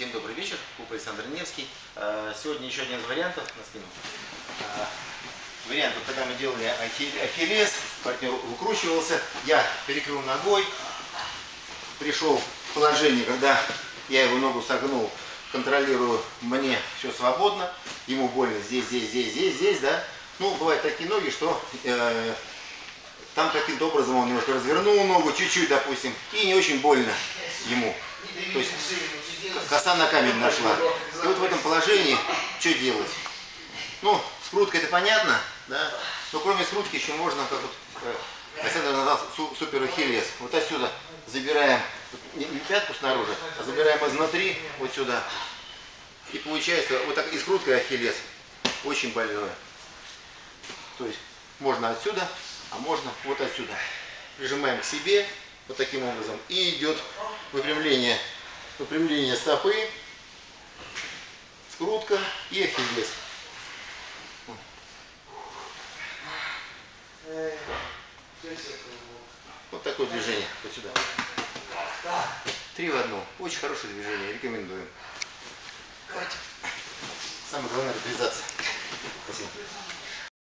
Всем добрый вечер, клуб Александр Невский. Сегодня еще один из вариантов на спину. Вариант, когда мы делали ахиллес, партнер выкручивался, я перекрыл ногой, пришел в положение, когда я его ногу согнул, контролирую, мне все свободно, ему больно здесь, да. Ну, бывают такие ноги, что там каким-то образом он немножко развернул ногу, чуть-чуть, допустим, и не очень больно ему. То есть коса на камень нашла. И вот в этом положении что делать? Ну, скрутка это понятно, да? Но кроме скрутки еще можно, как вот Александр назвал, супер ахиллес. Вот отсюда забираем, не пятку снаружи, а забираем изнутри, вот сюда. И получается вот так и скрутка, и ахиллес. Очень больное. То есть можно отсюда, а можно вот отсюда. Прижимаем к себе вот таким образом. И идет выпрямление стопы, скрутка и ахиллес. Вот такое движение, вот сюда. 3 в 1. Очень хорошее движение, рекомендуем.